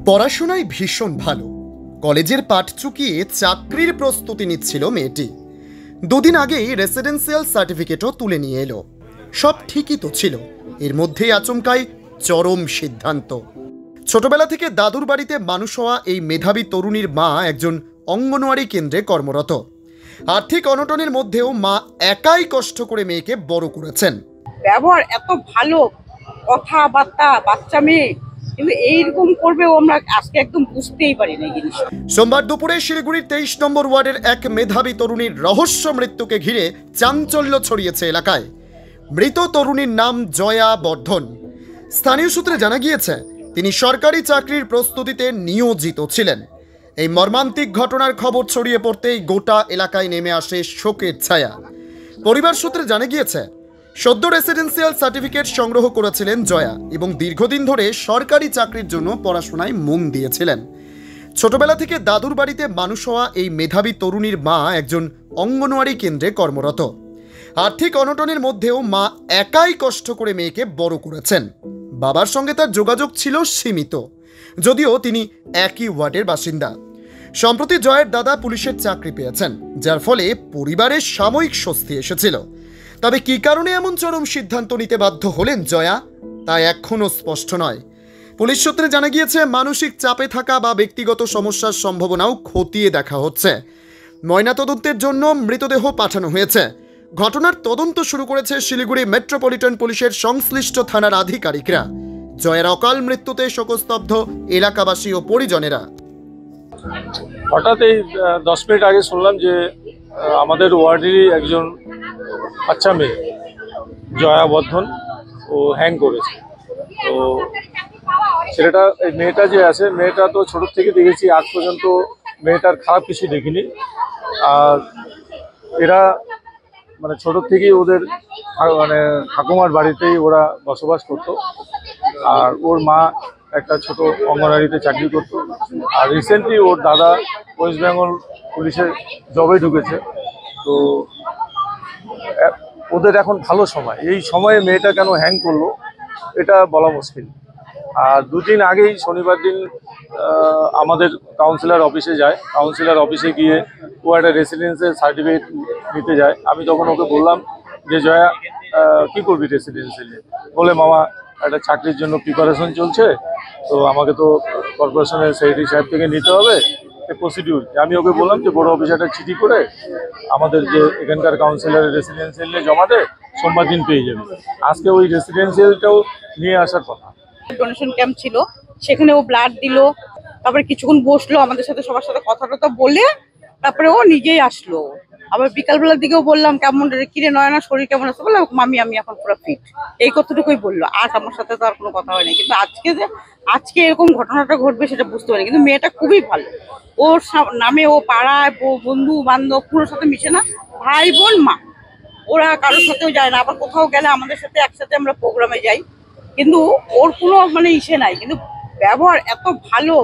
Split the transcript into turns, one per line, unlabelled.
পড়াশোনায় ভীষণ ভালো, কলেজের পাঠ চুকিয়ে চাকরির প্রস্তুতি নিচ্ছিল মেয়েটি। দুদিন আগেই রেসিডেন্সিয়াল সার্টিফিকেটও তুলে নিয়ে এলো। সব ঠিকই তো ছিল, এর মধ্যেই আচমকাই চরম সিদ্ধান্ত। ছোটবেলা থেকে দাদুর বাড়িতে মানুষ হওয়া এই মেধাবী তরুণীর মা একজন অঙ্গনওয়াড়ি কেন্দ্রে কর্মরত। আর্থিক অনটনের মধ্যেও মা একাই কষ্ট করে মেয়েকে বড় করেছেন।
ব্যবহার এত ভালো, কথাবার্তা, বাচ্চা মেয়ে, কিন্তু এইরকম করবে আমরা আজকে একদম বুঝতেই পারি না জিনিস।
সোমবার দুপুরে শিলিগুড়ির 23 নম্বর ওয়ার্ডের এক মেধাবী তরুণীর রহস্য মৃত্যুকে ঘিরে চাঞ্চল্য ছড়িয়েছে এলাকায়। মৃত তরুণীর নাম জয়া বর্ধন। স্থানীয় সূত্রে জানা গিয়েছে তিনি সরকারি চাকরির প্রস্তুতিতে নিয়োজিত ছিলেন। এই মর্মান্তিক ঘটনার খবর ছড়িয়ে পড়তেই গোটা এলাকায় নেমে আসে শোকের ছায়া। পরিবার সূত্রে জানা গিয়েছে সদ্য রেসিডেন্সিয়াল সার্টিফিকেট সংগ্রহ করেছিলেন জয়া এবং দীর্ঘদিন ধরে সরকারি চাকরির জন্য পড়াশোনায় মন দিয়েছিলেন। ছোটবেলা থেকে দাদুর বাড়িতে মানুষ হওয়া এই মেধাবী তরুণীর মা একজন অঙ্গনওয়াড়ি কেন্দ্রে কর্মরত। আর্থিক অনটনের মধ্যেও মা একাই কষ্ট করে মেয়েকে বড় করেছেন। বাবার সঙ্গে তার যোগাযোগ ছিল সীমিত, যদিও তিনি একই ওয়ার্ডের বাসিন্দা। সম্প্রতি জয়ের দাদা পুলিশের চাকরি পেয়েছেন, যার ফলে পরিবারের সাময়িক স্বস্তি এসেছিল। তবে কী কারণে এমন চরম সিদ্ধান্ত নিতে বাধ্য হলেন জয়া, তা এখনও স্পষ্ট নয়। পুলিশ সূত্রে জানা গিয়েছে মানসিক চাপে থাকা বা ব্যক্তিগত সমস্যার সম্ভাবনাও খতিয়ে দেখা হচ্ছে। ময়নাতদন্তের জন্য মৃতদেহ পাঠানো হয়েছে। ঘটনার তদন্ত শুরু করেছে শিলিগুড়ি মেট্রোপলিটন পুলিশের সংশ্লিষ্ট থানার আধিকারিকরা। জয়ের অকাল মৃত্যুতে শোকস্তব্ধ এলাকাবাসী ও পরিজনেরা।
হঠাৎ এই 10 মিনিট আগে শুনলাম যে আমাদের ওয়ার্ডেরই একজন বাচ্চা মেয়ে জয়া বর্ধন ও হ্যাং করেছে। তো ছেলেটা, এই মেয়েটা যে আছে, মেয়েটা তো ছোটোর থেকে দেখেছি, আজ পর্যন্ত মেয়েটার খারাপ কিছু দেখিনি। আর এরা মানে ছোটোর থেকেই ওদের মানে ঠাকুমার বাড়িতেই ওরা বসবাস করতো। আর ওর মা একটা ছোট অঙ্গনওয়াড়িতে চাকরি করতো। আর রিসেন্টলি ওর দাদা ওয়েস্ট বেঙ্গল পুলিশের জবে ঢুকেছে। তো ওদের এখন ভালো সময়, এই সময়ে মেয়েটা কেন হ্যাং করলো এটা বলা মুশকিল। আর দুদিন আগেই শনিবার দিন আমাদের কাউন্সিলর অফিসে যায়। কাউন্সিলর অফিসে গিয়ে ও একটা রেসিডেন্সের সার্টিফিকেট নিতে যায়। আমি তখন ওকে বললাম যে জয়া কী করবি রেসিডেন্সিয়ালে? বলে মামা একটা চাকরির জন্য প্রিপারেশন চলছে, তো আমাকে তো কর্পোরেশনের সেক্রেটারি সাহেব থেকে নিতে হবে প্রসিডিউর। আমি ওকে বললাম যে বড় অফিসারটা চিঠি করে আমাদের যে এখানকার কাউন্সিলরের রেসিডেন্সিয়ালে জমা দে, সোমবার দিন পেয়ে যাবে। আজকে ওই রেসিডেন্সিয়ালটাও নিয়ে আসার কথা।
ডোনেশন ক্যাম্প ছিল, সেখানে ও ব্লাড দিল, তারপরে কিছুক্ষণ বসলো আমাদের সাথে, সবার সাথে কথা টথা বলে তারপরে ও নিজেই আসলো। আবার বিকালবেলার দিকেও বললাম কেমন কিরে নয়না শরীর কেমন আছে, বললাম মামি আমি এখন পুরো ফিট, এই কথাটুকুই বললো। আর আমার সাথে তো আর কোনো কথা হয়নি। কিন্তু আজকে এরকম ঘটনাটা ঘটবে সেটা বুঝতে পারি। কিন্তু মেয়েটা খুবই ভালো, ওর নামে ও পাড়ায় বন্ধু বান্ধব পুরোর সাথে মিশে না, ভাই বোন মা ওরা কারোর সাথেও যায় না। আবার কোথাও গেলে আমাদের সাথে একসাথে আমরা প্রোগ্রামে যাই, কিন্তু ওর কোনো মানে ইসে নাই। কিন্তু ব্যবহার এত ভালো।